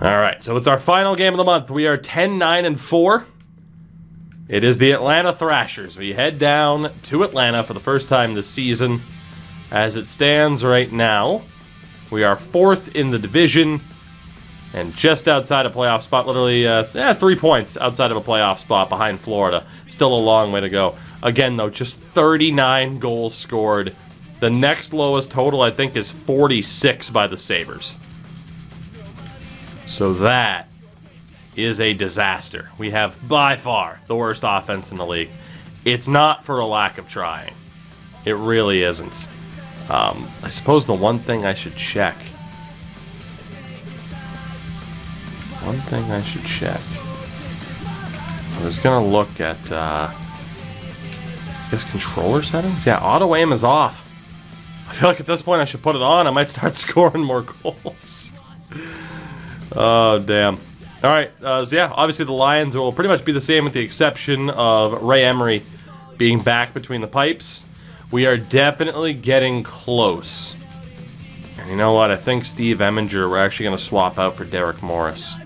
All right, so it's our final game of the month. We are 10-9-4. It is the Atlanta Thrashers. We head down to Atlanta for the first time this season. As it stands right now, we are 4th in the division and just outside a playoff spot, literally 3 points outside of a playoff spot behind Florida. Still a long way to go. Again, though, just 39 goals scored. The next lowest total, I think, is 46 by the Sabres. So that is a disaster. We have, by far, the worst offense in the league. It's not for a lack of trying. It really isn't. I suppose the one thing I should check. I was going to look at, I guess, controller settings? Yeah, auto aim is off. I feel like at this point I should put it on. I might start scoring more goals. Oh, damn. All right, so yeah, obviously the Lions will pretty much be the same with the exception of Ray Emery being back between the pipes. We are definitely getting close. And you know what? I think Steve Eminger, we're actually going to swap out for Derek Morris.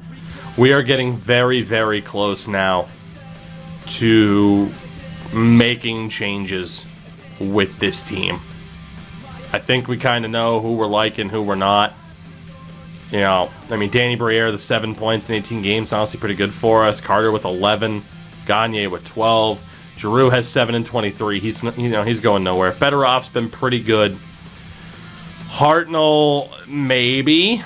We are getting very, very close now to making changes with this team. I think we kind of know who we're liking, who we're not. You know, I mean, Danny Briere, the 7 points in 18 games, honestly pretty good for us. Carter with 11, Gagne with 12. Giroux has 7 and 23. He's going nowhere. Fedorov's been pretty good. Hartnell, maybe.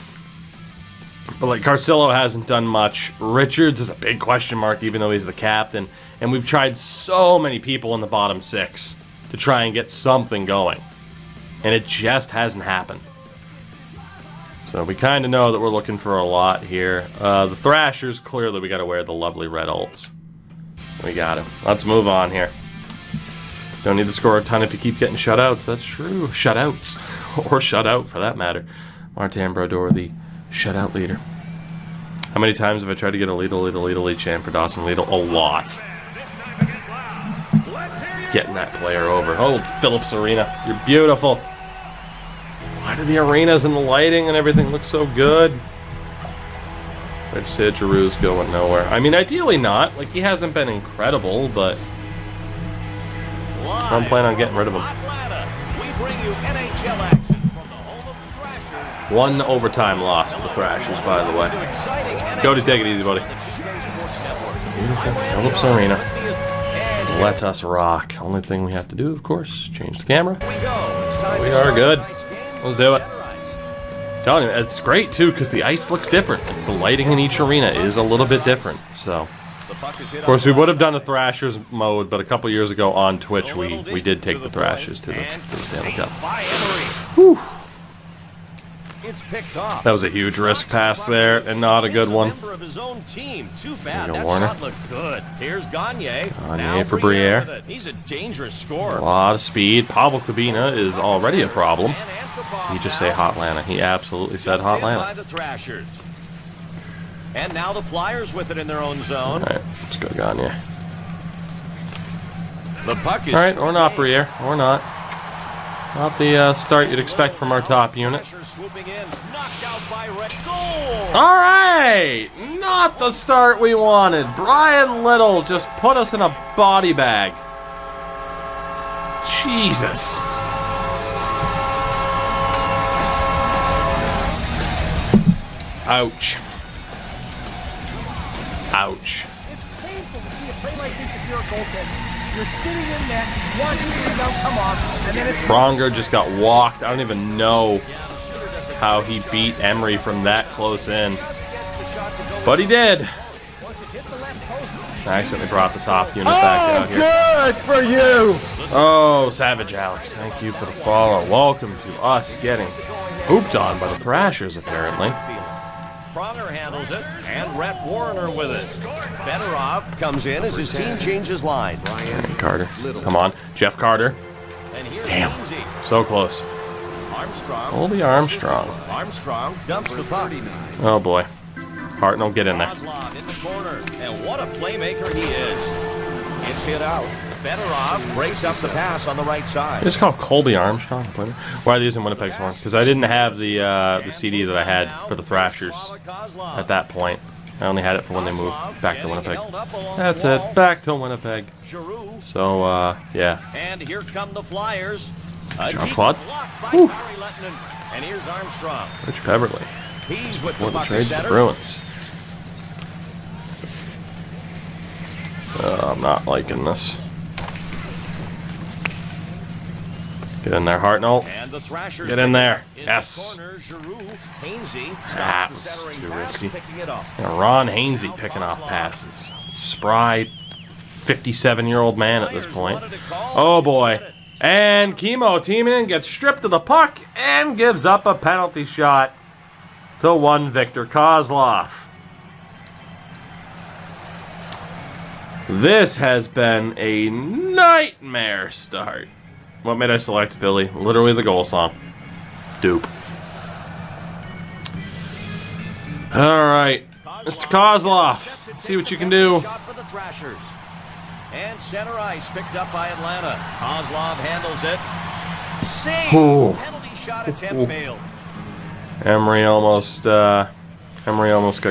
But, like, Carcillo hasn't done much. Richards is a big question mark, even though he's the captain. And we've tried so many people in the bottom 6 to try and get something going. And it just hasn't happened. So we kind of know that we're looking for a lot here. The Thrashers, clearly we got to wear the lovely red alts. We got him. Let's move on here. Don't need to score a ton if you keep getting shutouts. That's true. Shutouts. Or shutout, for that matter. Martin Brodeur, the shutout leader. How many times have I tried to get a lead chant for Dawson Lidl? A lot. Getting that player over. Oh, Phillips Arena. You're beautiful. Why do the arenas and the lighting and everything look so good? I just said Giroux's going nowhere. I mean, ideally not. Like, he hasn't been incredible, but I'm planning on getting rid of him. One overtime loss for the Thrashers, by the way. Go to take it easy, buddy. Beautiful Phillips Arena. Let us rock. Only thing we have to do, of course, change the camera. We are good. Let's do it. Telling you, it's great too because the ice looks different. The lighting in each arena is a little bit different. So, of course, we would have done a Thrashers mode, but a couple years ago on Twitch, we did take the Thrashers to the Stanley Cup. Whew. That was a huge risk pass there, and not a good one. There you go, Warner. Gagne for Briere. He's a dangerous scorer. A lot of speed. Pavel Kubina is already a problem. He just say Hotlanta. He absolutely said Hotlanta. And now the Flyers with it in their own zone. All right, let's go Gagne. The puck is all right, or not Briere, or not. Not the start you'd expect from our top unit. All right, not the start we wanted. Brian Little just put us in a body bag. Jesus. Ouch. Ouch. It's painful to see a play like this if you're a goaltender. You're sitting in net, watching the rebound come off, and then it's... Pronger just got walked. I don't even know how he beat Emery from that close in. But he did. I accidentally brought the top unit back out here. Good for you! Oh, Savage Alex, thank you for the follow. Welcome to us getting hooped on by the Thrashers, apparently. Pronger handles it, and Rhett Warner with it. Fedorov comes in as his team changes line. Carter, come on. Jeff Carter. Damn, so close. Armstrong. Holy Armstrong. Armstrong dumps the puck. Oh boy. Hartnell, get in there. Kozlov in the corner, and what a playmaker he is. It's hit out. Fedorov breaks up the pass on the right side. It's called Colby Armstrong. Why are they using Winnipeg for? Because I didn't have the CD that I had for the Thrashers at that point. I only had it for when they moved back to Winnipeg. That's it. Back to Winnipeg. So, yeah. And here come the Flyers. John Claude. And here's Armstrong. Rich Beverly. He's with Before the the trade to the center. Bruins. I'm not liking this. Get in there, Hartnell. And the Thrashers Get in there. in Yes. the corner, Giroux, Hainsey That stops the was centering too pass, risky. picking it up. Yeah, Ron Hainsey picking off passes. Spry, 57-year-old man at this point. Oh boy. And Chemo teaming in, gets stripped of the puck and gives up a penalty shot to one Victor Kozlov. This has been a nightmare start. What made I select Philly? Literally the goal song. Dupe. All right, Mr. Kozlov, let's see what you can do. Shot for the Thrashers. And center ice picked up by Atlanta. Kozlov handles it. Save. Ooh. Penalty shot attempt failed. Emery almost got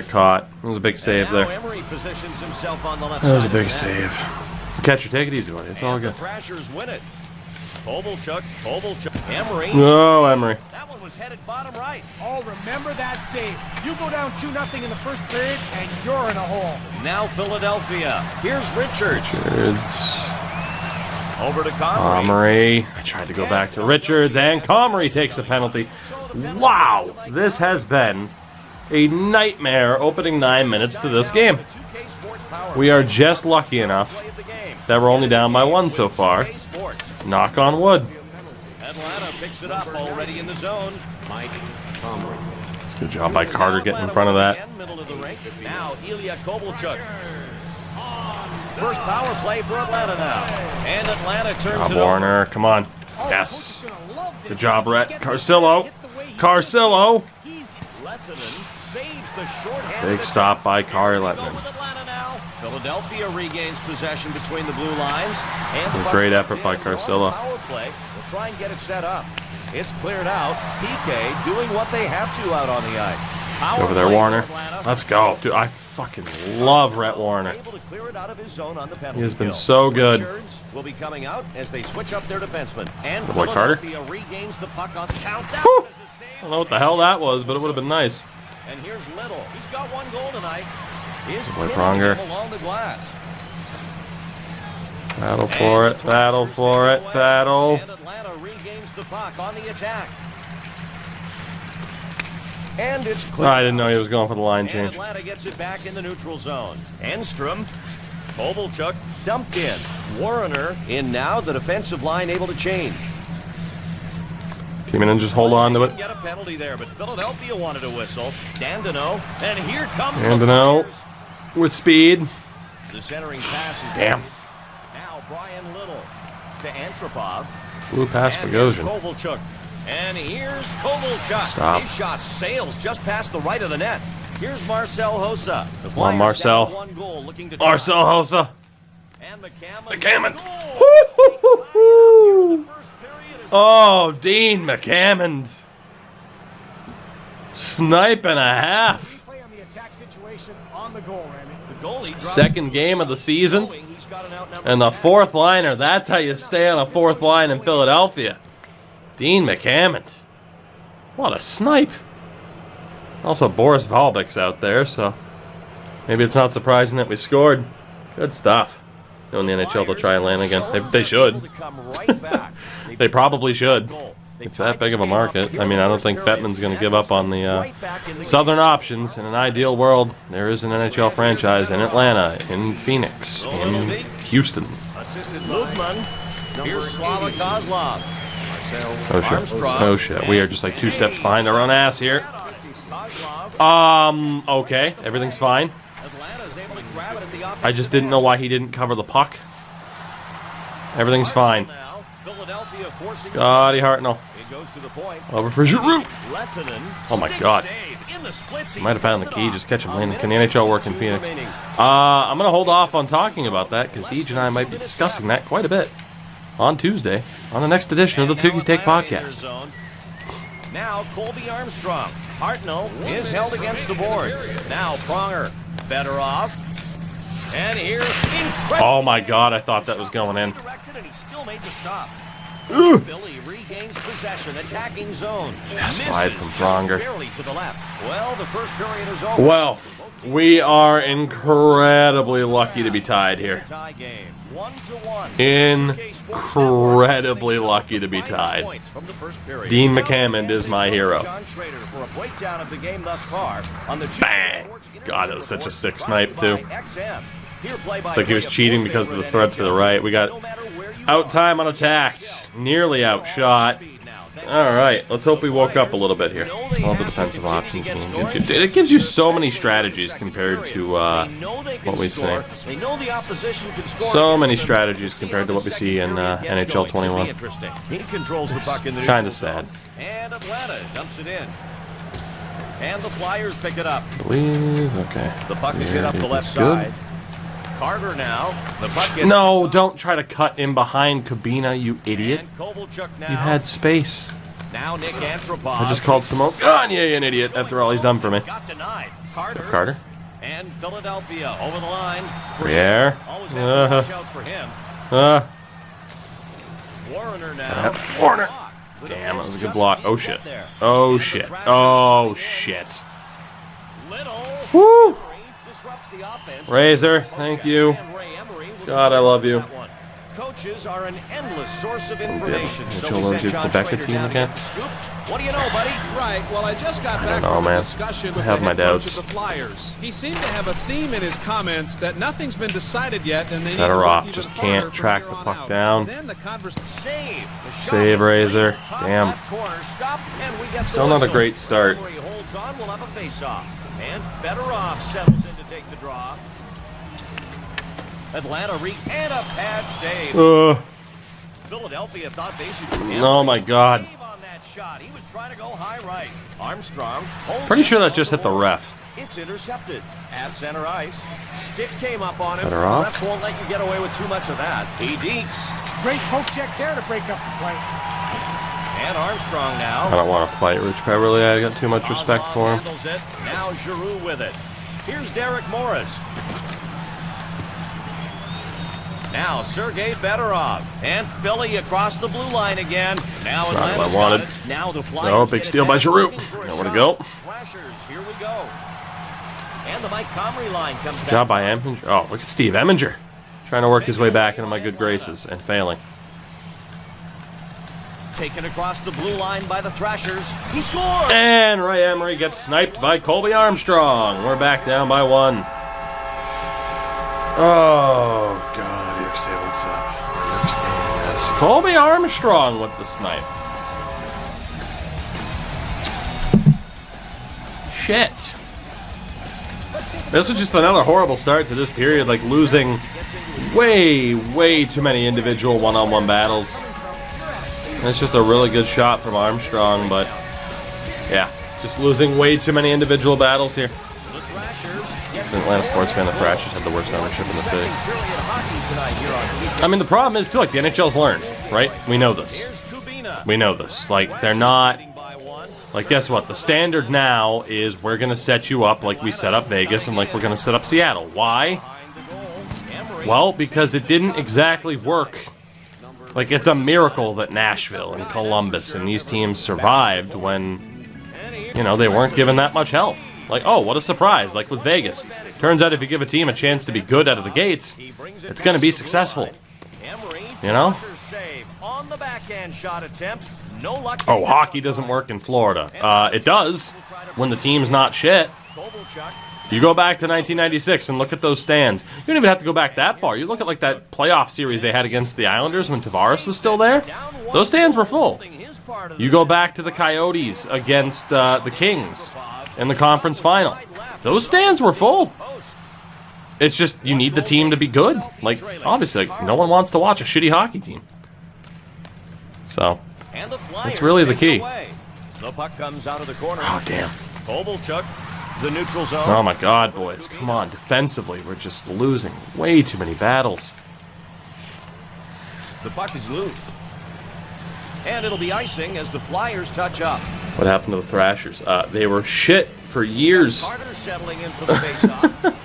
caught. It was a big save Now there. Emery positions himself on the left That was a side big of the net. save. Catcher, take it easy, buddy. It's all And good. the Thrashers win it. Kovalchuk, Emery. Oh, Emery. That one was headed bottom right. Oh, remember that save. You go down 2-0 in the first period, and you're in a hole. Now Philadelphia. Here's Richards. Richards. Over to Comrie. Comrie. I tried to go back to Richards, and Comrie takes a penalty. Wow, this has been a nightmare opening 9 minutes to this game. We are just lucky enough that we're only down by one so far. Knock on wood. Atlanta picks it up already in the zone. Mike Comrie. Good job by Carter getting in front of that. Middle of the rink. Now Ilya Kovalchuk. First power play for Atlanta now. And Atlanta turns it over. Warner, come on. Yes. Good job, Rhett. Carcillo. Carcillo. Lettinen saves the shorthand. Big stop by Kari Lettinen. Philadelphia regains possession between the blue lines. And the Great Bucks effort by in on the Carcillo. Power play. We'll try and get it set up. It's cleared out. PK doing what they have to out on the ice. Power Over there, play for Warner. Atlanta. Let's go. Dude, I fucking love Rhett Warner. Able to clear it out of his zone on the penalty He has been kill. so good. Richards will be coming out as they switch up their defenseman. And Good boy, Carter. Philadelphia regains the puck on the countdown. Whew. As a save. I don't know what the hell that was, but it would have been nice. And here's Little. He's got one goal tonight. He's Good boy, pinning Pronger. him along the glass. Battle for it. Battle for it. Battle. And Atlanta regains the puck on the attack. And it's Oh, clear. I didn't know he was going for the line And change. Atlanta gets it back in the neutral zone. Enstrom, Kovalchuk dumped in. Warner in now. The defensive line able to change. Team in, just hold on to it. Get a penalty there, but Philadelphia wanted a whistle. Dandino, and here comes Dandino. the Flyers. With speed. The centering pass is Damn. now Brian Little to Antropov. Blue pass And here's Bogosian. Kovalchuk. And here's Kovalchuk. Stop. His shot sails just past the right of the net. Here's Marcel Hossa. The Come on, Flyers Marcel. down one goal, looking to try. Marcel Hossa. And McCammond. Goal. Oh, Dean McCammond. Snipe and a half. Play on the attack situation on the goal, Randy. The goalie drops Second game of the season. He's got an outnumbered And the attack. fourth liner. That's how you stay on a fourth line in Philadelphia. Dean McCammond. What a snipe. Also, Boris Valbek's out there, so maybe it's not surprising that we scored. Good stuff. Doing the NHL to try and land again. They should. They probably should. It's that big of a market. I mean, I don't think Bettman's going to give up on the Southern options. In an ideal world, there is an NHL franchise in Atlanta, in Phoenix, in Houston. Lugman. Here's Slava Kozlov. Oh shit. Oh shit. We are just like 2 steps behind our own ass here. Okay. Everything's fine. I just didn't know why he didn't cover the puck. Everything's fine. Scotty Hartnell. Over for Giroux. Oh my god. In the splits, he Might have found the pulls key. it Just off. catch him A lane. minute Can the NHL work in 52 Phoenix? remaining. I'm going to hold off on talking about that because Deej and I might be discussing that quite a bit on Tuesday on the next edition of the Tookies Take podcast. Now Colby Armstrong. Hartnell is held against the board. Now Pronger. Better off. And here's incredible. Oh my God, I thought that was going in. And he still made the stop. Philly regains possession, attacking zone. Yes, wide from Pronger. Barely to the left. Well, the first period is over. Well, we are incredibly lucky to be tied here. It's a tie game. 1-1. Incredibly lucky to be tied. Dean McCammond is my hero. John Schrader for a breakdown of the game thus far on the Bang! God, that was such a sick snipe, too. It's like he was cheating because of the thread to the right. We got out time unattacked. Nearly outshot. Alright, let's hope we woke up a little bit here. All the defensive options. It gives you so many strategies compared to what we see. So many strategies compared to what we see in NHL 21. It's kind of sad. And Atlanta dumps it in. And the Flyers pick it up. I believe, okay. The puck is hit Yeah, up the left it's good. side. Carter now. The puck gets No, don't try to cut in behind Kabina, you idiot. And Kovalchuk now. You had space. Now Nick Antropov. I just called Simone Gagne an idiot after all he's done for me. Got denied. Carter. Carter. And Philadelphia over the line. Briere. Always have to watch out for him. Warner now. Warner. Damn, that was a good block. Oh shit. Oh shit. Oh shit. Woo! Razor, thank you. God, I love you. Coaches are an endless source of did. information. Did So we Joe sent do John Quebec Schrader team down to again? get the scoop. What do you know, buddy? Right. Well, I just got back know, from man. a discussion with I have the my head coach doubts. of the Flyers. He seemed to have a theme in his comments that nothing's been decided yet, and they Better need to off, work just even can't harder track from the here puck on out. down. Then the Save. The shot Save, is Razor. right top Damn. left corner. Stop, and we get the Still not a whistle. great start. Where he holds on, we'll have a face-off. And Fedorov settles in to take the draw. Atlanta and a pad save. Philadelphia thought they should. Oh my God. Save on that shot. He was trying to go high right. Armstrong. holds Pretty it sure that along just the hit the wall. ref. It's intercepted at center ice. Stick came up on him. Better off. Refs won't let you get away with too much of that. He deeks. Great poke check there to break up the play. And Armstrong now. I don't want to fight Rich Peverly. I got too much respect Kozlov for him. handles it. Now Giroux with it. Here's Derek Morris. Now Sergei Fedorov. And Philly across the blue line again. Now That's not what I Atlanta's wanted. got it. Now the Flyers No, big get it steal by back, Giroux. looking for a Nowhere to shot. go. Thrashers, here we go. And the Mike Comrie line comes back. Job by Eminger. Oh, look at Steve Eminger. Trying to work his way back into my good graces and failing. Taken across the blue line by the Thrashers. He scores! And Ray Emery gets sniped by Colby Armstrong. We're back down by 1. Oh, God. New York State, what's up? New York State, yes. Colby Armstrong with the snipe. Shit. This was just another horrible start to this period, like losing way too many individual one-on-one battles. And it's just a really good shot from Armstrong, but yeah, just losing way too many individual battles here. As an Atlanta sports fan, the Thrashers had the worst ownership in the city. I mean, the problem is, too, like, the NHL's learned, right? We know this. We know this. Like, they're not... Like, guess what? The standard now is we're going to set you up like we set up Vegas and like we're going to set up Seattle. Why? Well, because it didn't exactly work. Like, it's a miracle that Nashville and Columbus and these teams survived when, you know, they weren't given that much help. Like, oh, what a surprise, like with Vegas. Turns out if you give a team a chance to be good out of the gates, it's going to be successful. You know? Oh, hockey doesn't work in Florida. It does when the team's not shit. You go back to 1996 and look at those stands. You don't even have to go back that far. You look at like that playoff series they had against the Islanders when Tavares was still there. Those stands were full. You go back to the Coyotes against the Kings in the conference final. Those stands were full. It's just you need the team to be good. Like, obviously, like, no one wants to watch a shitty hockey team. So, that's really the key. The puck comes out of the corner. Oh, damn. Kovalchuk, the neutral zone. Oh my God, boys. Come on. Defensively, we're just losing way too many battles. The puck is loose. And it'll be icing as the Flyers touch up. What happened to the Thrashers? They were shit for years. Carter settling in for the faceoff.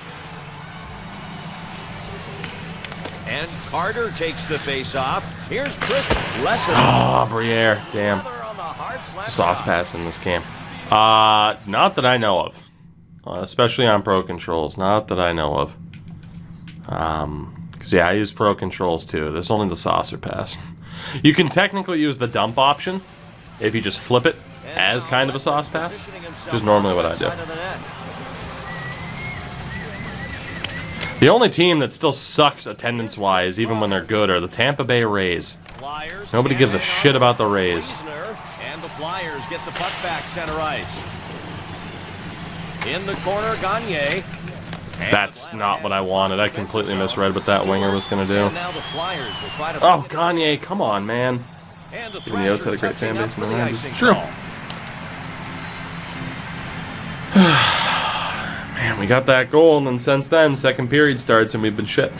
And Carter takes the faceoff. Here's Chris Letson. Oh, Briere. Damn. Sauce pass in this game. Not that I know of. Especially on Pro Controls. Not that I know of. Because, yeah, I use Pro Controls too. There's only the saucer pass. You can technically use the dump option if you just flip it as kind of a sauce pass, which is normally what I do. The only team that still sucks attendance-wise, even when they're good, are the Tampa Bay Rays. Nobody gives a shit about the Rays. And the Flyers get the puck back center ice. In the corner, Gagne. That's not what I wanted. I completely misread what that winger was going to do. Oh, Gagne, come on, man. Even the Oats had a great fan base in the 90s. True. Man, we got that goal, and then since then, second period starts, and we've been shit.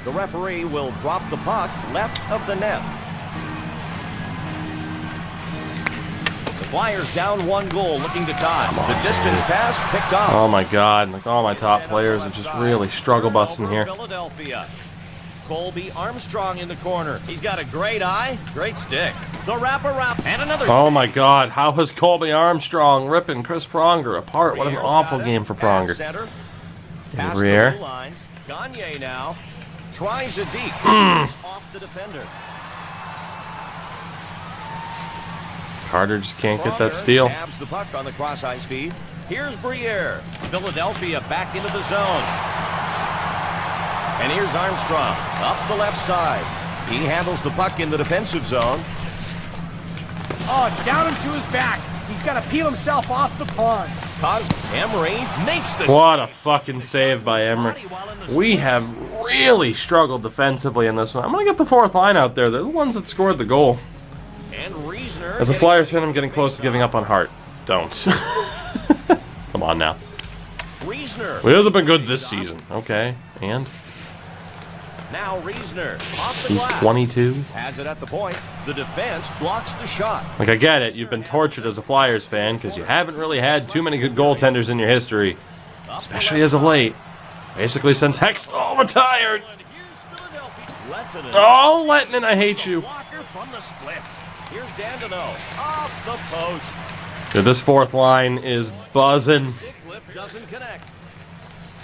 The referee will drop the puck left of the net. The Flyers down 1 goal, looking to tie. The distance pass picked off. Oh my God, like all my top players are just really struggle busting here. Philadelphia. Colby Armstrong in the corner. He's got a great eye, great stick. The wraparound, and another. Oh my God, how has Colby Armstrong ripping Chris Pronger apart? What an awful game for Pronger. Pass the Briere. blue line. Gagne now tries a deep. Off the defender. Carter just can't get that steal. Grabs the puck on the cross ice feed. Here's Briere. Philadelphia back into the zone. And here's Armstrong up the left side. He handles the puck in the defensive zone. Oh, down him to his back. He's got to peel himself off the pond. Cause Emery makes the What a fucking save by Emery. We have really struggled defensively in this one. I'm going to get the fourth line out there. They're the ones that scored the goal. And Reisner. As a Flyers fan, I'm getting close to giving up on Hart. Don't. Come on now. Reisner. Well, he hasn't been good this season. Okay, and? Now Reisner off the He's glass. 22. Has it at the point. The defense blocks the shot. Like, I get it. You've been tortured as a Flyers fan because you haven't really had too many good goaltenders in your history. Especially as of late. Basically since Hextall retired. Oh, Lettinen, I hate you. From the splits. Here's Dandino off the post. Dude, this fourth line is buzzing. Stick lift doesn't connect.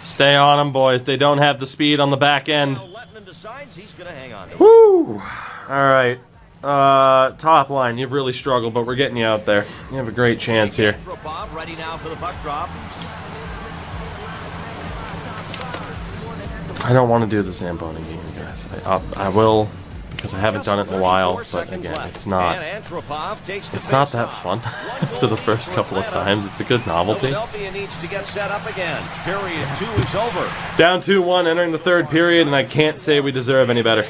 Stay on them, boys. They don't have the speed on the back end. Now Lettinen decides he's going to hang on to it. Woo! All right. Top line, you've really struggled, but we're getting you out there. You have a great chance here. Bob ready now for the puck drop. I don't want to do the Zamboni game, guys. I will, because I haven't done it in a while, but again, it's not that fun for the first couple of times. It's a good novelty. Philadelphia needs to get set up again. Period 2 is over. Down 2-1, entering the third period, and I can't say we deserve any better.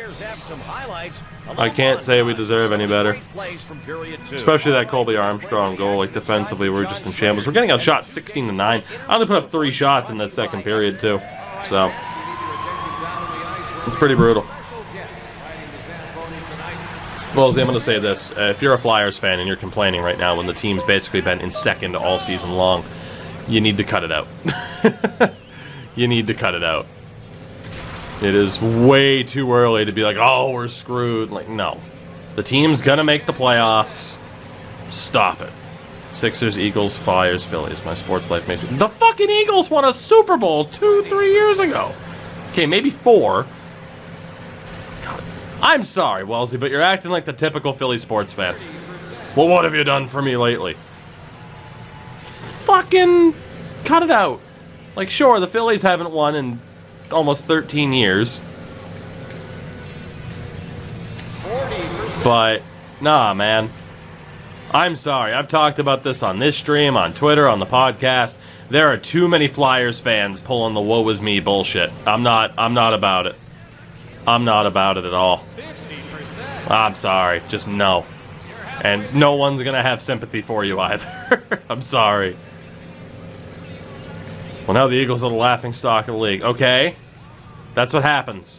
I can't say we deserve any better. Especially that Colby Armstrong goal. Like, defensively, we're just in shambles. We're getting outshot 16-9. I only put up 3 shots in that second period, too. So, it's pretty brutal. Well, I'm going to say this. If you're a Flyers fan and you're complaining right now when the team's basically been in second all season long, you need to cut it out. You need to cut it out. It is way too early to be like, oh, we're screwed. Like, no. The team's going to make the playoffs. Stop it. Sixers, Eagles, Flyers, Phillies. My sports life makes me... The fucking Eagles won a Super Bowl 2-3 years ago. Okay, maybe 4. God. I'm sorry, Wellesley, but you're acting like the typical Philly sports fan. Well, what have you done for me lately? Fucking cut it out. Like, sure, the Phillies haven't won in almost 13 years. But, nah, man. I'm sorry. I've talked about this on this stream, on Twitter, on the podcast. There are too many Flyers fans pulling the woe is me bullshit. I'm not about it. I'm not about it at all. I'm sorry. Just no. And no one's going to have sympathy for you either. I'm sorry. Well, now the Eagles are the laughingstock of the league. Okay. That's what happens.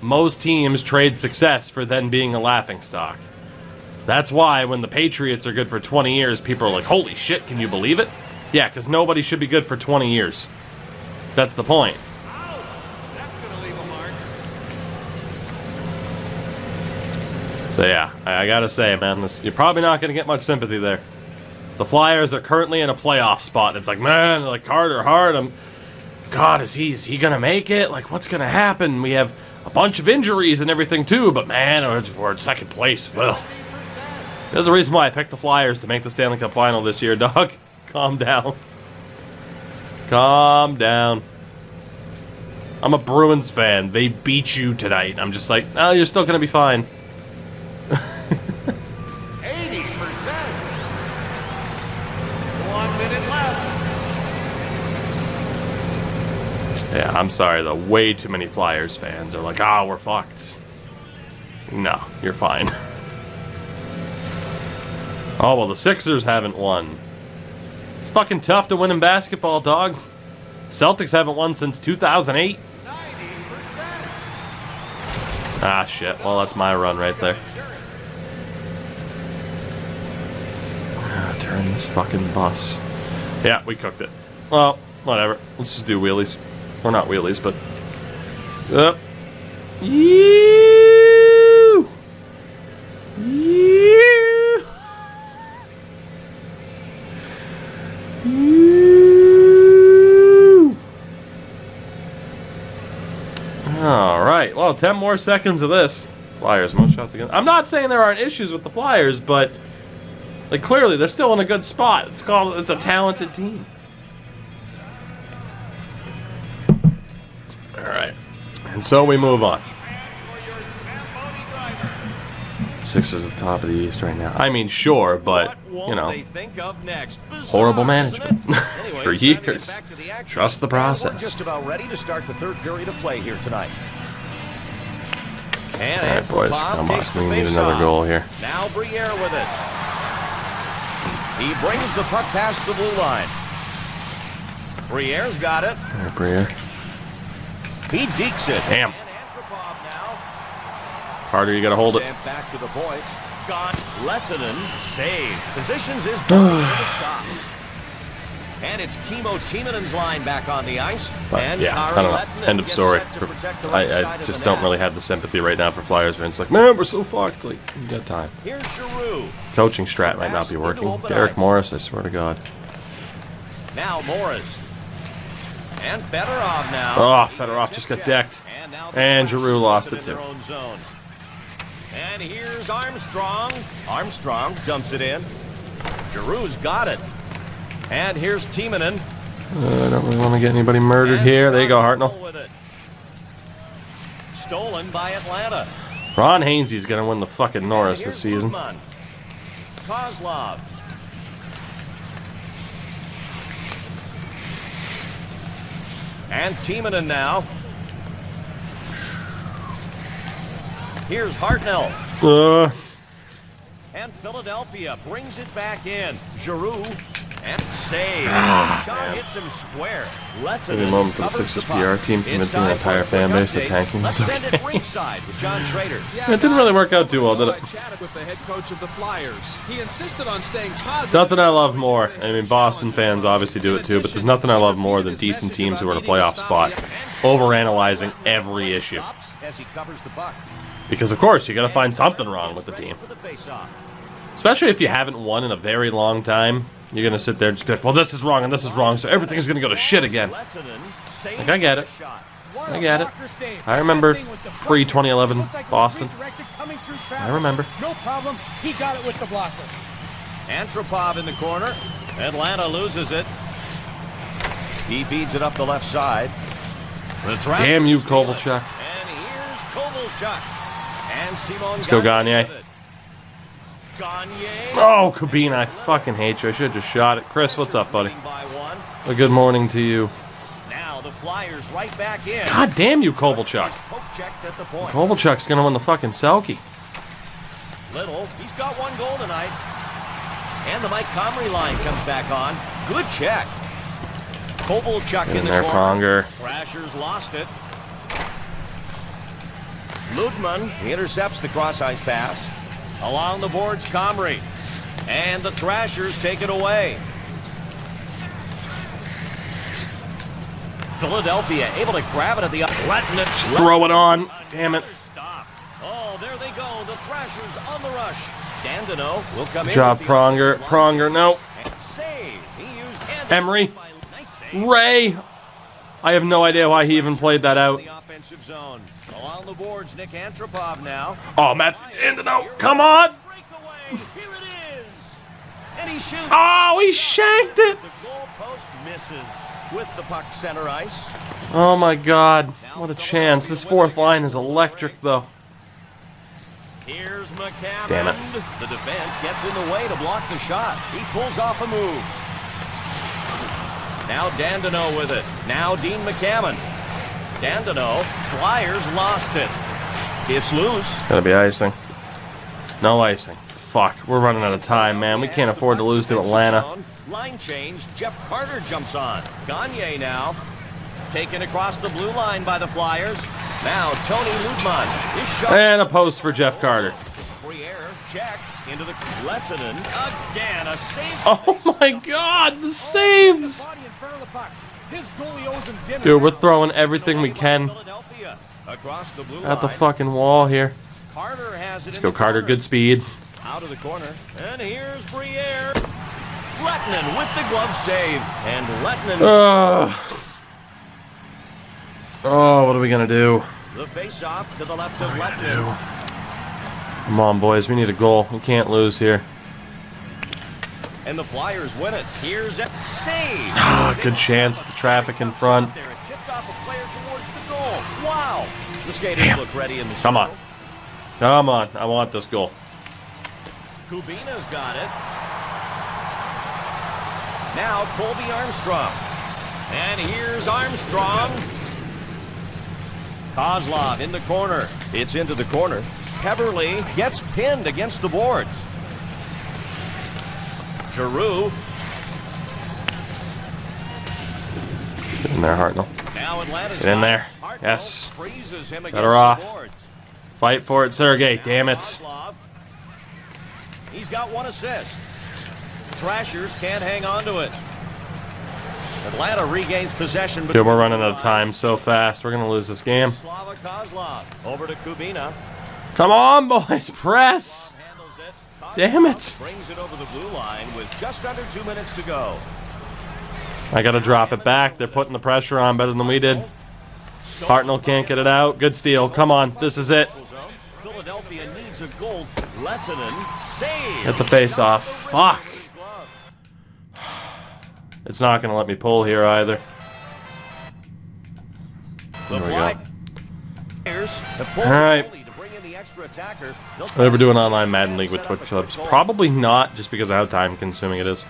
Most teams trade success for then being a laughingstock. That's why when the Patriots are good for 20 years, people are like, holy shit, can you believe it? Yeah, because nobody should be good for 20 years. That's the point. That's going to leave a mark. So yeah, I gotta say, man, you're probably not gonna get much sympathy there. The Flyers are currently in a playoff spot. It's like, man, like Carter Hart, God, is he gonna make it? Like, what's gonna happen? We have a bunch of injuries and everything too, but man, we're in second place. Well, there's a reason why I picked the Flyers to make the Stanley Cup Final this year, dog. Calm down. Calm down. I'm a Bruins fan. They beat you tonight. I'm just like, oh, you're still gonna be fine. 80%. 1 minute left. Yeah, I'm sorry though. Way too many Flyers fans are like, ah, we're fucked. No, you're fine. Oh, well, the Sixers haven't won. It's fucking tough to win in basketball, dog. Celtics haven't won since 2008. 90%. Ah, shit. Well, that's my run right there. Turn this fucking bus. Yeah, we cooked it. Well, whatever. Let's just do wheelies. Or not wheelies, but... Yep. Yeeew! Yeeew! Yeeew! Alright, well, 10 more seconds of this. Flyers, most shots again. I'm not saying there aren't issues with the Flyers, but... Like, clearly, they're still in a good spot. It's a talented team. Alright. And so we move on. Sixers at the top of the East right now. I mean, sure, but, you know, horrible management for years. Trust the process. We're just about ready to start the third period of play here tonight. And alright, boys. Come on, we need another goal here. Now Briere with it. He brings the puck past the blue line. Briere's got it. Alright, Briere. He dekes it. Damn. Harder, you gotta hold it. Back to the point. Got Lettinen save. Positions his body for the stop. And it's Kimmo Timonen's line back on the ice. But, and yeah, I don't know. End of story. I just don't really have the sympathy right now for Flyers fans. Like, man, we're so fucked. Like, you got time. Here's Giroux. Coaching strat might not be working. Derek Morris, I swear to God. Now Morris. And Fedorov now. Oh, Fedorov just got decked. And Giroux lost it too. And here's Armstrong. Armstrong dumps it in. Giroux's got it. And here's Timonen. I don't really want to get anybody murdered here. There you go, Hartnell. Stolen by Atlanta. Ron Hainsey's going to win the fucking Norris this season. Kozlov. And Timonen now. Here's Hartnell. And Philadelphia brings it back in. Giroux. And save. Shot hits him square. Maybe a moment for the Sixers PR team convincing the entire fan base that tanking was okay. Send it ringside with John Schrader. It didn't really work out too well, did it? I chatted with the head coach of the Flyers. He insisted on staying positive. Nothing I love more. I mean, Boston fans obviously do it too, but there's nothing I love more than decent teams who are in a playoff spot overanalyzing every issue. Because, of course, you got to find something wrong with the team. Especially if you haven't won in a very long time. You're going to sit there and just be like, well, this is wrong and this is wrong, so everything's going to go to shit again. Like, I get it. I get it. I remember pre-2011 Boston. I remember. No problem. He got it with the blocker. Antropov in the corner. Atlanta loses it. He feeds it up the left side. Damn you, Kovalchuk. And here's Kovalchuk. And Simon. Let's go, Gagne. Oh, Kubin, I fucking hate you. I should have just shot it. Chris, what's up, buddy? A good morning to you. Now the Flyers right back in. God damn you, Kovalchuk. Kovalchuk's gonna win the fucking Selkie. Little, he's got one goal tonight. And the Mike Comrie line comes back on. Good check. Kovalchuk in the there, corner. Pronger. Thrashers lost it. Ludman intercepts the cross-ice pass. Along the boards, Comrie. And the Thrashers take it away. Philadelphia able to grab it at the... Letting it... Throw it on. Damn it. Stop. Oh, there they go. The Thrashers on the rush. Dandino will come in. Job, Pronger. Pronger, no. Save. He used Emery. Nice save. Ray. I have no idea why he even played that out. The offensive zone. Along the boards, Nick Antropov now. Oh, Matt Dandino. Come on. Breakaway. Here it is. And he shoots. Oh, he shanked it. The goal post misses with the puck center ice. Oh, my God. What a chance. This fourth line is electric, though. Here's McCammon. Damn it. The defense gets in the way to block the shot. He pulls off a move. Now Dandino with it. Now Dean McCammon. Dandino. Flyers lost it. It's loose. Gotta be icing. No icing. Fuck. We're running out of time, man. We can't afford to lose to Atlanta. Line change. Jeff Carter jumps on. Gagne now. Taken across the blue line by the Flyers. Now Tony Ludman is shot. And a post for Jeff Carter. Briere check into the Lettinen. Again, a save. Oh my God, the saves! Body in front of the puck. His goalie owes him dinner. Dude, we're throwing everything we can Philadelphia across the blue at the line. fucking wall here. Carter has it. Let's go, Carter. Good speed. Out of the corner. And here's Briere. Lettinen with the glove save. And Lettinen. Oh, what are we gonna do? The face-off to the left of Lettinen. Come on, boys. We need a goal. We can't lose here. And the Flyers win it. Here's a save. Good chance at the traffic in front. There, it tipped off a player towards the goal. Wow. The skaters look ready in the Come on. circle. Come on. I want this goal. Kubina's got it. Now Colby Armstrong. And here's Armstrong. Kozlov in the corner. It's into the corner. Heverly gets pinned against the boards. Giroux. Get in there, Hartnell. Now Atlanta's Get in got there. it. Hartnell Yes. freezes him against Got her the off. boards. Fight for it, Sergey. Damn it. Kozlov. He's got one assist. Thrashers can't hang on to it. Atlanta regains possession. Dude, we're running out of time so fast. We're gonna lose this game. Slava Kozlov over to Kubina. Come on, boys. Press. Handles it. Damn it. Brings it over the blue line with just under 2 minutes to go. I gotta drop it back. They're putting the pressure on better than we did. Hartnell can't get it out. Good steal. Come on. This is it. Philadelphia needs a goal. Lettinen save. Hit the face off. Fuck. It's not gonna let me pull here either. The There we go. Flyers have pulled All right. the goalie to bring in the extra attacker. They'll Will I ever do an online Madden League with Twitch subs? Probably not, just because of how time consuming it is.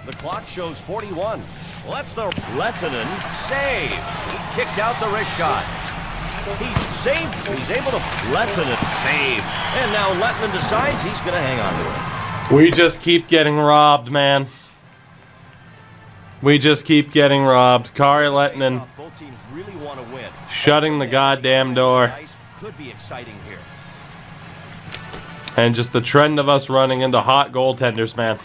The clock shows 41. Let's the Lettinen save. He kicked out the wrist shot. He saved. He's able to Lettinen save. And now Lettinen decides he's going to hang on to it. We just keep getting robbed, man. We just keep getting robbed. Kari Lettinen Both teams really want to win. shutting the goddamn door. Could be exciting here. And just the trend of us running into hot goaltenders, man.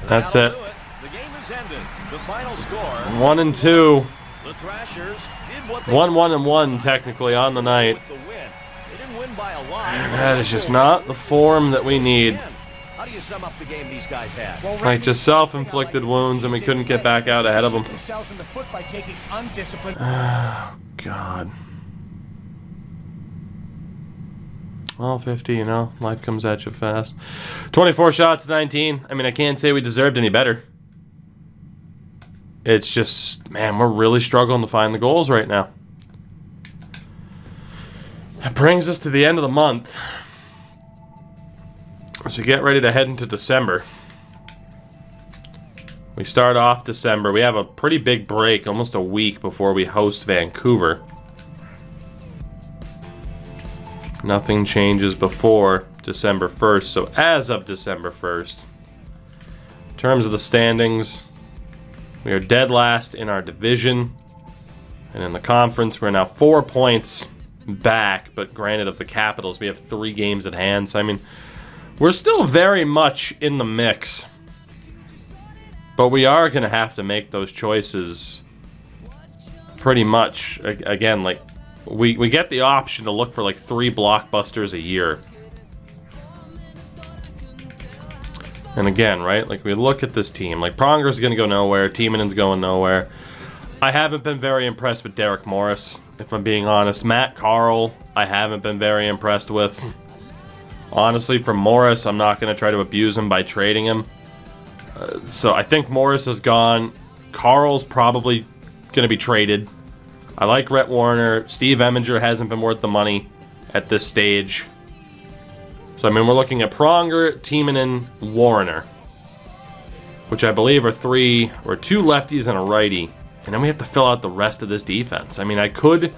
That's it. That'll do it. The game is ended. The final score. 1-2. The Thrashers did what they 1-1-1 technically on the night. with the win. They didn't win by a lot. That is just not the form that we need. How do you sum up the game these guys had? Like just self-inflicted wounds, and we couldn't get back out ahead of them. Themselves in the foot by taking undisciplined. God. Well, 50, you know, life comes at you fast. 24 shots to 19. I mean, I can't say we deserved any better. It's just, man, we're really struggling to find the goals right now. That brings us to the end of the month. So get ready to head into December. We start off December. We have a pretty big break, almost a week before we host Vancouver. Nothing changes before December 1st. So as of December 1st, in terms of the standings, we are dead last in our division. And in the conference, we're now 4 points back. But granted, of the Capitals, we have 3 games at hand. So, I mean, we're still very much in the mix. But we are going to have to make those choices pretty much. Again, like, we get the option to look for like 3 blockbusters a year. And again, right, like we look at this team, like Pronger's going to go nowhere, Tiemanen's going nowhere. I haven't been very impressed with Derek Morris, if I'm being honest. Matt Carl, I haven't been very impressed with. Honestly, for Morris, I'm not going to try to abuse him by trading him. So I think Morris is gone. Carl's probably going to be traded. I like Rhett Warner. Steve Eminger hasn't been worth the money at this stage. So, I mean, we're looking at Pronger, Tiemann, Warner, which I believe are 2 lefties and a righty. And then we have to fill out the rest of this defense. I mean, I could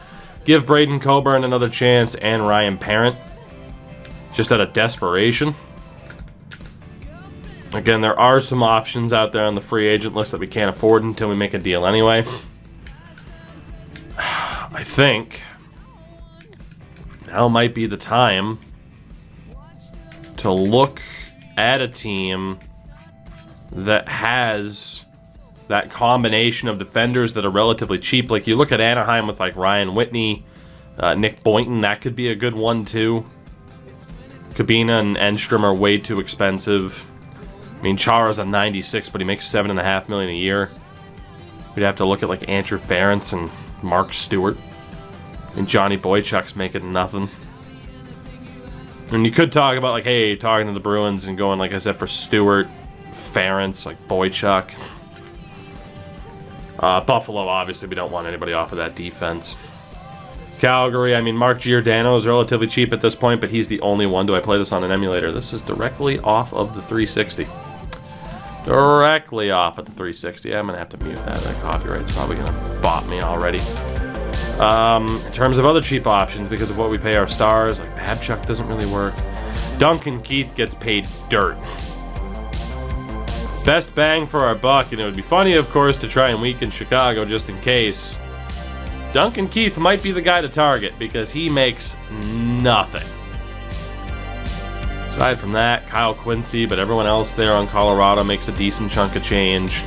give Braden Coburn another chance and Ryan Parent, just out of desperation. Again, there are some options out there on the free agent list that we can't afford until we make a deal anyway. I think now might be the time to look at a team that has that combination of defenders that are relatively cheap. Like you look at Anaheim with like Ryan Whitney, Nick Boynton, that could be a good one too. Kabina and Enstrom are way too expensive. I mean, Chara's a 96, but he makes $7.5 million a year. We'd have to look at like Andrew Ferentz and Mark Stewart. And Johnny Boychuk's making nothing. And you could talk about like, hey, talking to the Bruins and going, like I said, for Stewart, Ferentz, like Boychuk. Buffalo, obviously, we don't want anybody off of that defense. Calgary, I mean, Mark Giordano is relatively cheap at this point, but he's the only one. Do I play this on an emulator? This is directly off of the 360. Directly off of the 360. I'm going to have to mute that. That copyright's probably going to bot me already. In terms of other cheap options, because of what we pay our stars, like Babchuk doesn't really work. Duncan Keith gets paid dirt. Best bang for our buck, and it would be funny, of course, to try and weaken Chicago just in case. Duncan Keith might be the guy to target because he makes nothing. Aside from that, Kyle Quincy, but everyone else there on Colorado makes a decent chunk of change.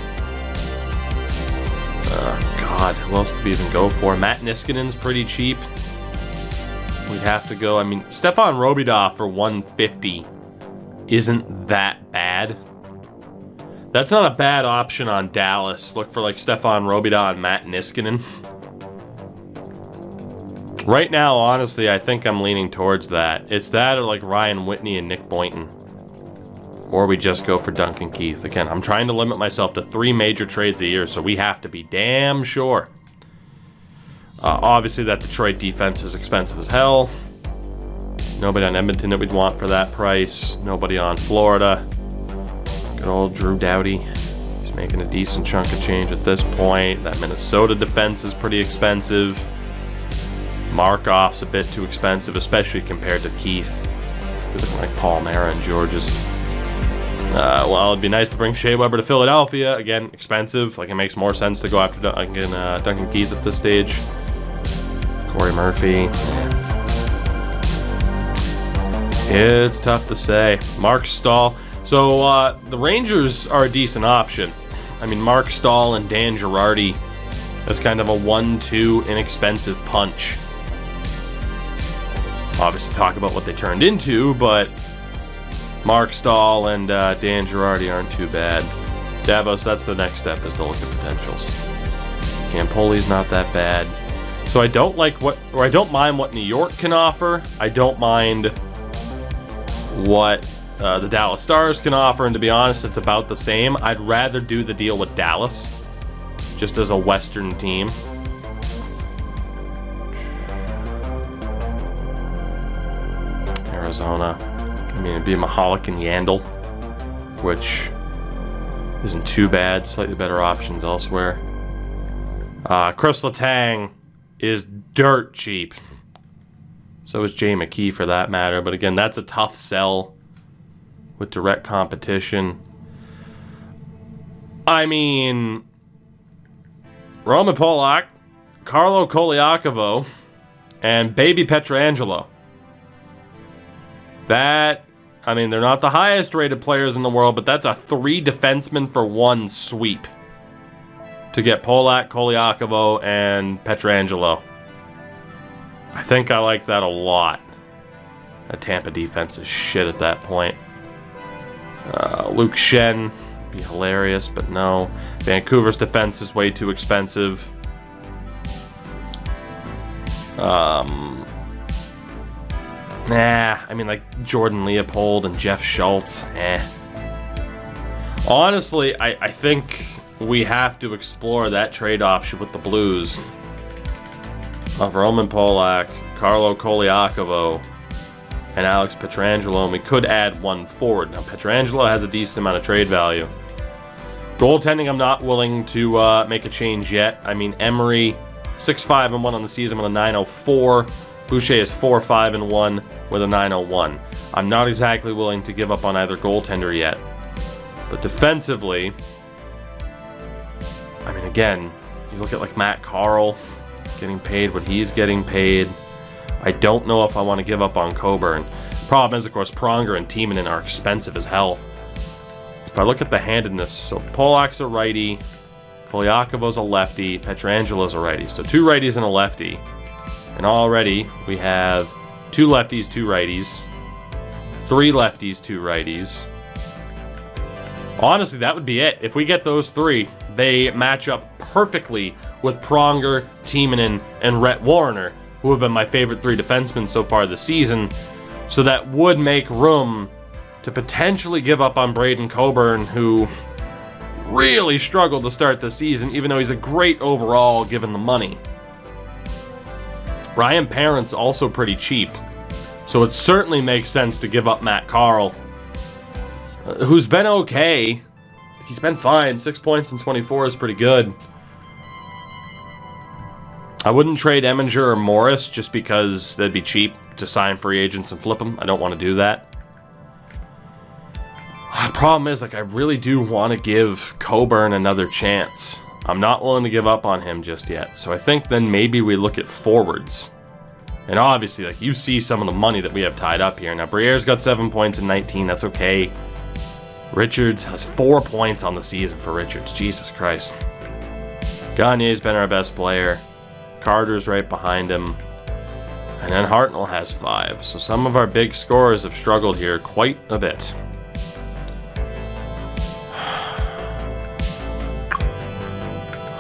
God, who else could we even go for? Matt Niskanen's pretty cheap. We'd have to go, I mean, Stefan Robidoff for $150 isn't that bad. That's not a bad option on Dallas. Look for like Stefan Robidoff and Matt Niskanen. Right now, honestly, I think I'm leaning towards that. It's that or like Ryan Whitney and Nick Boynton. Or we just go for Duncan Keith. Again, I'm trying to limit myself to 3 major trades a year, so we have to be damn sure. Obviously, that Detroit defense is expensive as hell. Nobody on Edmonton that we'd want for that price. Nobody on Florida. Good old Drew Doughty. He's making a decent chunk of change at this point. That Minnesota defense is pretty expensive. Markoff's a bit too expensive, especially compared to Keith. Looking like Palmera and Georges. Well, it'd be nice to bring Shea Weber to Philadelphia. Again, expensive. Like, it makes more sense to go after Duncan Keith at this stage. Corey Murphy. It's tough to say. Mark Stahl. So, the Rangers are a decent option. I mean, Mark Stahl and Dan Girardi as kind of a 1-2 inexpensive punch. Obviously, talk about what they turned into, but Mark Stahl and Dan Girardi aren't too bad. Davos, that's the next step, is to look at potentials. Campoli's not that bad. So I don't mind what New York can offer. I don't mind what the Dallas Stars can offer, and to be honest, it's about the same. I'd rather do the deal with Dallas, just as a Western team. Arizona. I mean, it'd be Mahalik and Yandel, which isn't too bad. Slightly better options elsewhere. Chris Letang is dirt cheap. So is Jay McKee for that matter. But again, that's a tough sell with direct competition. I mean, Roman Polak, Carlo Koliakovo, and Baby Pietrangelo. That, I mean, they're not the highest rated players in the world, but that's a 3 defensemen for 1 sweep to get Polak, Koliakovo, and Pietrangelo. I think I like that a lot. That Tampa defense is shit at that point. Luke Shen would be hilarious, but no. Vancouver's defense is way too expensive. I mean, like Jordan Leopold and Jeff Schultz. Honestly, I think we have to explore that trade option with the Blues of Roman Polak, Carlo Koliakovo, and Alex Pietrangelo, and we could add 1 forward. Now, Pietrangelo has a decent amount of trade value. Goaltending, I'm not willing to make a change yet. I mean, Emery, 6-5-1 on the season with a 9.04. Boucher is 4-5-1 with a 9.01. I'm not exactly willing to give up on either goaltender yet. But defensively, I mean, again, you look at like Matt Carl getting paid what he's getting paid. I don't know if I want to give up on Coburn. Problem is, of course, Pronger and Timonen are expensive as hell. If I look at the handedness, so Polak's a righty, Koliakovo's a lefty, Pietrangelo's a righty. So 2 righties and a lefty. And already we have 2 lefties, 2 righties, 3 lefties, 2 righties. Honestly, that would be it. If we get those 3, they match up perfectly with Pronger, Timonen, and Rhett Warrener, who have been my favorite 3 defensemen so far this season. So that would make room to potentially give up on Braden Coburn, who really struggled to start the season, even though he's a great overall given the money. Ryan Parent's also pretty cheap, so it certainly makes sense to give up Matt Carl, who's been okay. He's been fine. 6 points in 24 is pretty good. I wouldn't trade Eminger or Morris just because they'd be cheap to sign free agents and flip them. I don't want to do that. The problem is, like, I really do want to give Coburn another chance. I'm not willing to give up on him just yet. So I think then maybe we look at forwards. And obviously, like, you see some of the money that we have tied up here. Now, Briere's got 7 points in 19. That's okay. Richards has 4 points on the season for Richards. Jesus Christ. Gagne's been our best player. Carter's right behind him. And then Hartnell has 5. So some of our big scorers have struggled here quite a bit.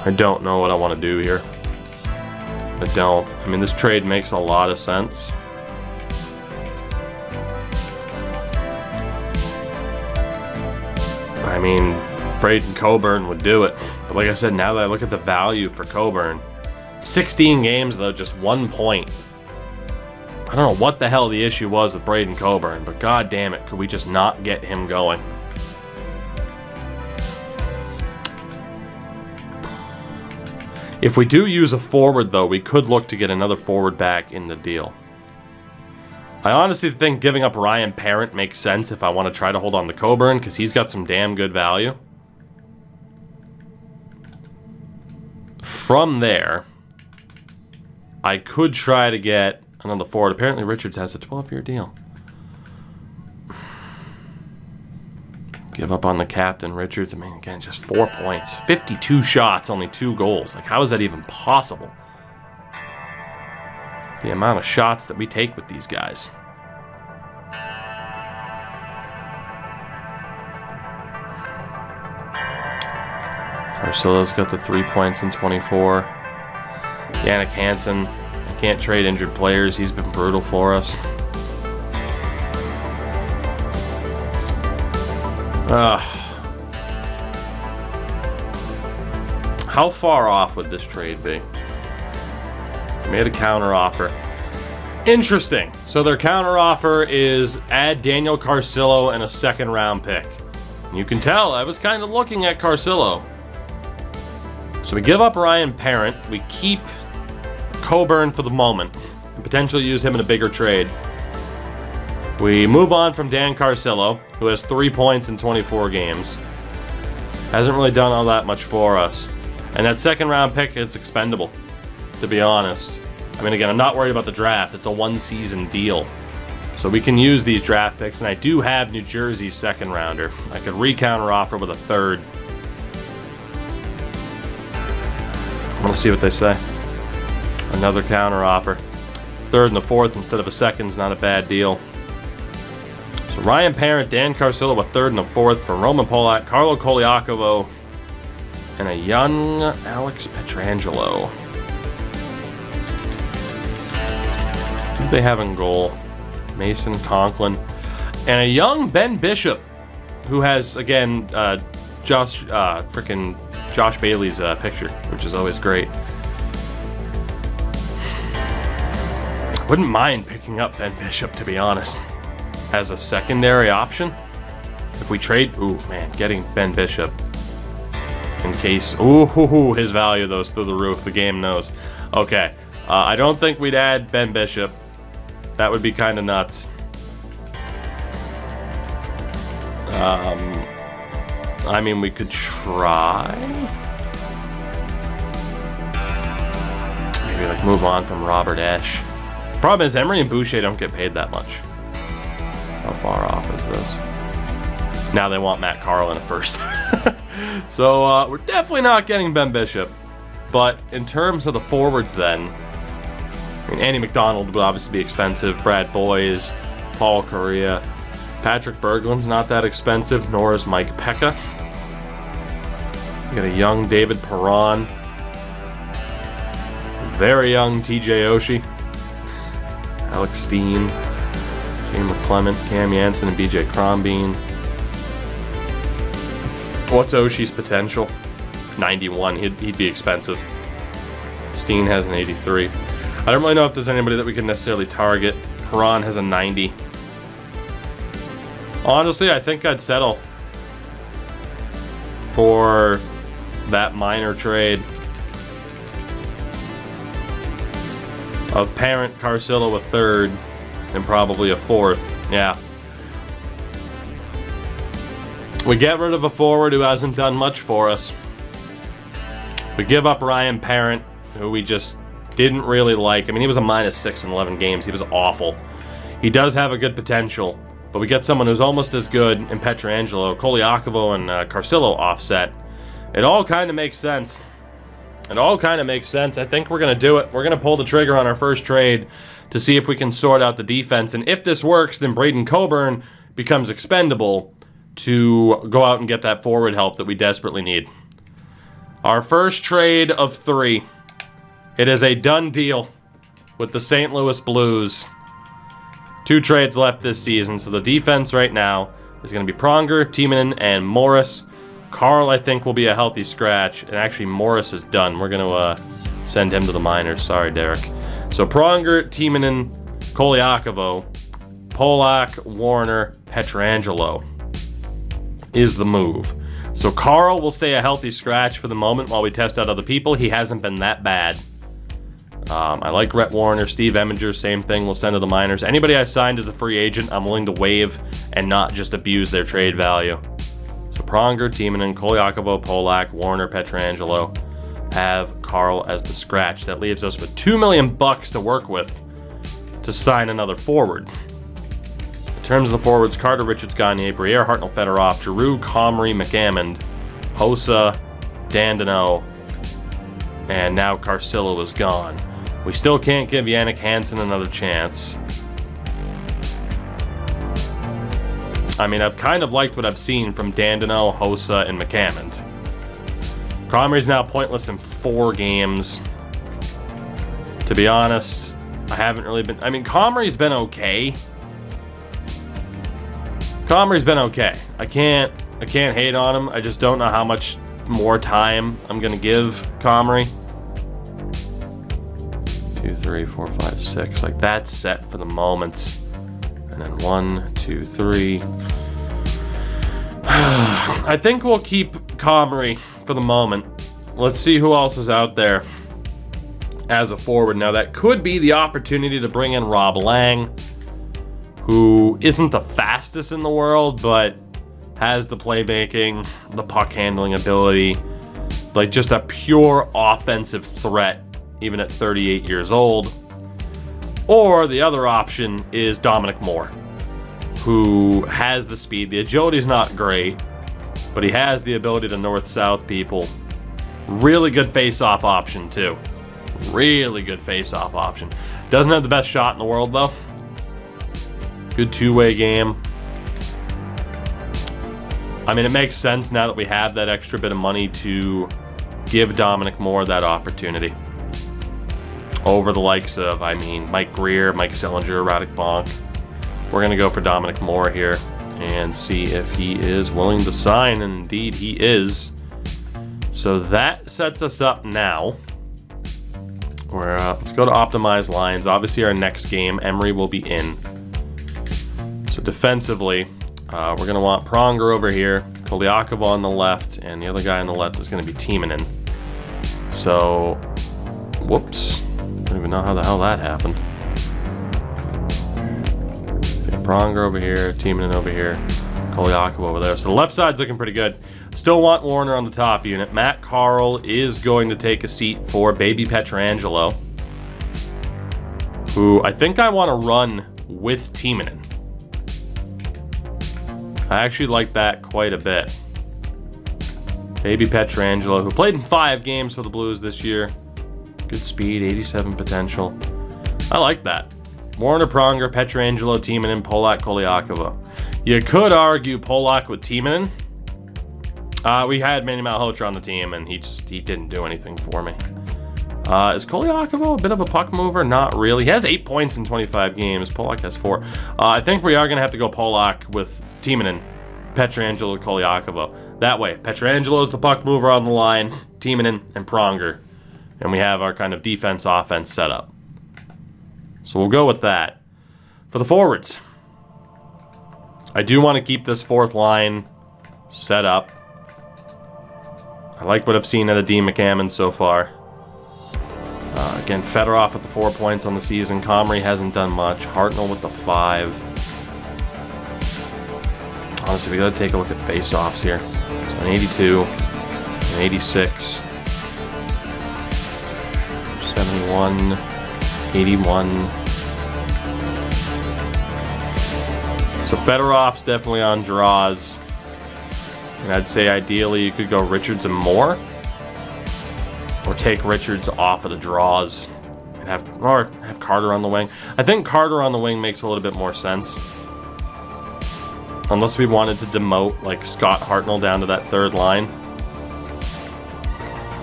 I don't know what I want to do here. I don't. I mean, this trade makes a lot of sense. I mean, Braden Coburn would do it. But like I said, now that I look at the value for Coburn, 16 games though, just 1 point. I don't know what the hell the issue was with Braden Coburn, but god damn it, could we just not get him going? If we do use a forward, though, we could look to get another forward back in the deal. I honestly think giving up Ryan Parent makes sense if I want to try to hold on to Coburn, because he's got some damn good value. From there, I could try to get another forward. Apparently, Richards has a 12-year deal. Give up on the captain, Richards. I mean, again, just 4 points. 52 shots, only 2 goals. Like, how is that even possible? The amount of shots that we take with these guys. Carcillo's got the 3 points in 24. Yannick Hansen. I can't trade injured players. He's been brutal for us. How far off would this trade be? Made a counter offer. Interesting. So their counter offer is add Daniel Carcillo and a 2nd round pick. And you can tell I was kind of looking at Carcillo. So we give up Ryan Parent. We keep Coburn for the moment. and potentially use him in a bigger trade. We move on from Dan Carcillo, who has 3 points in 24 games. Hasn't really done all that much for us. And that second round pick is expendable, to be honest. I mean, again, I'm not worried about the draft. It's a one-season deal. So we can use these draft picks, and I do have New Jersey's second rounder. I could re-counter-offer with a third. I'm going to see what they say. Another counter-offer. Third and the fourth instead of a second's not a bad deal. So Ryan Parent, Dan Carcillo, a third and a fourth for Roman Polak, Carlo Koliakovo, and a young Alex Pietrangelo. Who do they have in goal? Mason Conklin. And a young Ben Bishop, who has, again, Josh Bailey's picture, which is always great. Wouldn't mind picking up Ben Bishop, to be honest, as a secondary option. If we trade, ooh, man, getting Ben Bishop in case, ooh, his value, though, is through the roof. The game knows. Okay, I don't think we'd add Ben Bishop. That would be kind of nuts. I mean, we could try. Maybe like move on from Robert Esch. Problem is, Emery and Boucher don't get paid that much. How far off is this? Now they want Matt Carlin at first. So we're definitely not getting Ben Bishop. But in terms of the forwards then, I mean, Andy McDonald would obviously be expensive. Brad Boyes, Paul Correa. Patrick Berglund's not that expensive, nor is Mike Pekka. You got a young David Perron. Very young TJ Oshie. Alex Steen. Jay McClement, Cam Janssen, and BJ Crombeen. What's Oshie's potential? 91. He'd be expensive. Steen has an 83. I don't really know if there's anybody that we can necessarily target. Perron has a 90. Honestly, I think I'd settle for that minor trade of Parent, Carcillo a third, and probably a fourth. Yeah. We get rid of a forward who hasn't done much for us. We give up Ryan Parent, who we just didn't really like. I mean, he was a -6 in 11 games. He was awful. He does have a good potential, but we get someone who's almost as good in Pietrangelo. Koliakovo and Carcillo offset. It all kind of makes sense. It all kind of makes sense. I think we're going to do it. We're going to pull the trigger on our first trade to see if we can sort out the defense. And if this works, then Braden Coburn becomes expendable to go out and get that forward help that we desperately need. Our first trade of 3. It is a done deal with the St. Louis Blues. 2 trades left this season, so the defense right now is going to be Pronger, Timonen, and Morris. Carl, I think, will be a healthy scratch, and actually Morris is done. We're going to send him to the minors. Sorry, Derek. So Pronger, Timonen, Koliakovo, Polak, Warner, Pietrangelo is the move. So Carl will stay a healthy scratch for the moment while we test out other people. He hasn't been that bad. I like Rhett Warner, Steve Eminger, same thing. We'll send to the minors. Anybody I signed as a free agent, I'm willing to waive and not just abuse their trade value. So Pronger, Timonen, Koliakovo, Polak, Warner, Pietrangelo have Carl as the scratch. That leaves us with $2 million to work with to sign another forward. In terms of the forwards, Carter, Richards, Gagne, Briere, Hartnell, Fedorov, Giroux, Comrie, McAmmond, Hossa, Dandino, and now Carcillo is gone. We still can't give Yannick Hansen another chance. I mean, I've kind of liked what I've seen from Dandino, Hossa, and McAmmond. Comrie's now pointless in 4 games. To be honest, I haven't really been... I mean, Comrie's been okay. Comrie's been okay. I can't hate on him. I just don't know how much more time I'm going to give Comrie. 2, 3, 4, 5, 6. Like, that's set for the moment. And then 1, 2, 3. I think we'll keep Comrie for the moment. Let's see who else is out there. as a forward. Now, that could be the opportunity to bring in Rob Lang, who isn't the fastest in the world, but has the playmaking, the puck handling ability, like just a pure offensive threat, even at 38 years old. Or the other option is Dominic Moore, who has the speed. The agility's not great, but he has the ability to north-south people. Really good face-off option, too. Really good face-off option. Doesn't have the best shot in the world, though. Good two-way game. I mean, it makes sense now that we have that extra bit of money to give Dominic Moore that opportunity. Over the likes of, I mean, Mike Greer, Mike Sillinger, Radek Bonk. We're going to go for Dominic Moore here and see if he is willing to sign, and indeed he is. So that sets us up now. Let's go to optimized lines. Obviously, our next game, Emery will be in. So defensively, we're going to want Pronger over here, Kolyakov on the left, and the other guy on the left is going to be Timonen. So, whoops. I don't even know how the hell that happened. Pronger over here, Timonen over here, Kolyakov over there. So the left side's looking pretty good. Still want Warner on the top unit. Matt Carl is going to take a seat for Baby Pietrangelo, who I think I want to run with Timonen. I actually like that quite a bit. Baby Pietrangelo, who played in 5 games for the Blues this year. Good speed, 87 potential. I like that. Warner, Pronger, Pietrangelo, Timonen, Polak, Kolyakova. You could argue Polak with Timonen. We had Manny Malhotra on the team, and he didn't do anything for me. Is Kolyakova a bit of a puck mover? Not really. He has 8 points in 25 games. Polak has 4. I think we are going to have to go Polak with Timonen, Pietrangelo, Kolyakova. That way, Pietrangelo is the puck mover on the line, Timonen, and Pronger. And we have our kind of defense-offense set up. So we'll go with that. For the forwards, I do want to keep this fourth line set up. I like what I've seen out of Dean McCammon so far. Again, Fedorov with the 4 points on the season. Comrie hasn't done much. Hartnell with the 5. Honestly, we got to take a look at face-offs here. So an 82, an 86, 71, 81. So Fedorov's definitely on draws. And I'd say ideally you could go Richards and Moore. Or take Richards off of the draws. And have Carter on the wing. I think Carter on the wing makes a little bit more sense. Unless we wanted to demote like Scott Hartnell down to that third line.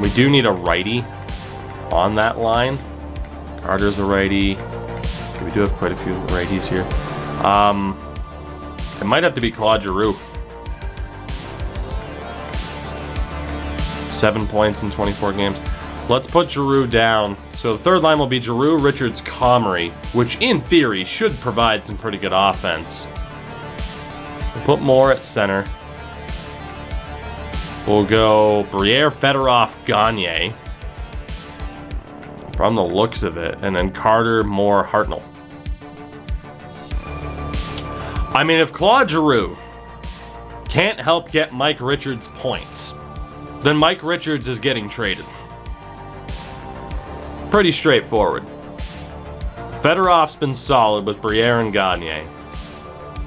We do need a righty on that line. Carter's a righty. Okay, we do have quite a few righties here. It might have to be Claude Giroux. 7 points in 24 games. Let's put Giroux down. So the third line will be Giroux, Richards, Comrie, which in theory should provide some pretty good offense. We'll put Moore at center. We'll go Briere, Fedorov, Gagne. From the looks of it. And then Carter, Moore, Hartnell. I mean, if Claude Giroux can't help get Mike Richards points, then Mike Richards is getting traded. Pretty straightforward. Fedorov's been solid with Briere and Gagne.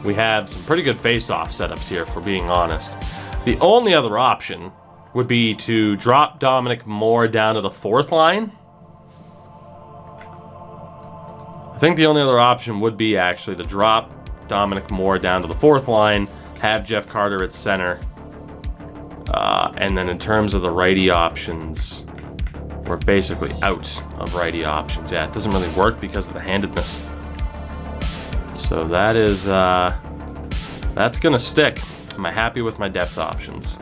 We have some pretty good face-off setups here, if we're being honest. The only other option would be to drop Dominic Moore down to the fourth line. I think the only other option would be actually to drop Dominic Moore down to the fourth line, have Jeff Carter at center. And then in terms of the righty options, we're basically out of righty options. Yeah, it doesn't really work because of the handedness. So that is, that's going to stick. Am I happy with my depth options?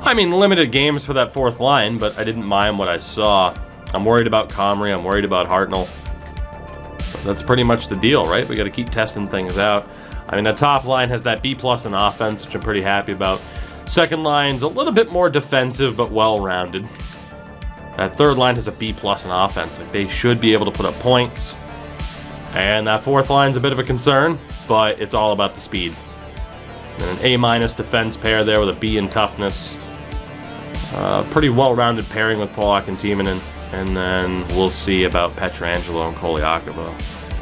I mean, limited games for that fourth line, but I didn't mind what I saw. I'm worried about Comrie. I'm worried about Hartnell. But that's pretty much the deal, right? We got to keep testing things out. I mean, the top line has that B+ in offense, which I'm pretty happy about. Second line's a little bit more defensive, but well-rounded. That third line has a B+ in offense. Like, they should be able to put up points. And that fourth line's a bit of a concern, but it's all about the speed. And an A- defense pair there with a B in toughness. Pretty well-rounded pairing with Polak and Timonen. And then we'll see about Pietrangelo and Koliakovo.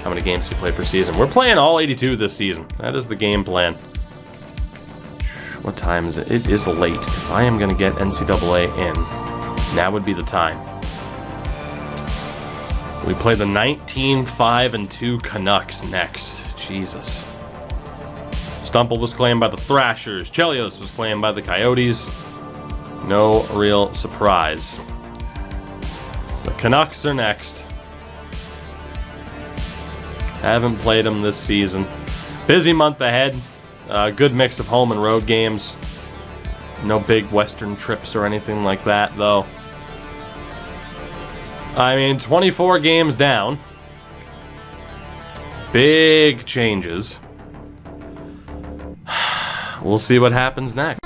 How many games he play per season. We're playing all 82 this season. That is the game plan. What time is it? It is late. If I am going to get NCAA in, now would be the time. We play the 19-5-2 Canucks next. Jesus. Stumple was claimed by the Thrashers. Chelios was claimed by the Coyotes. No real surprise. The Canucks are next. Haven't played them this season. Busy month ahead. Good mix of home and road games. No big Western trips or anything like that, though. I mean, 24 games down. Big changes. We'll see what happens next.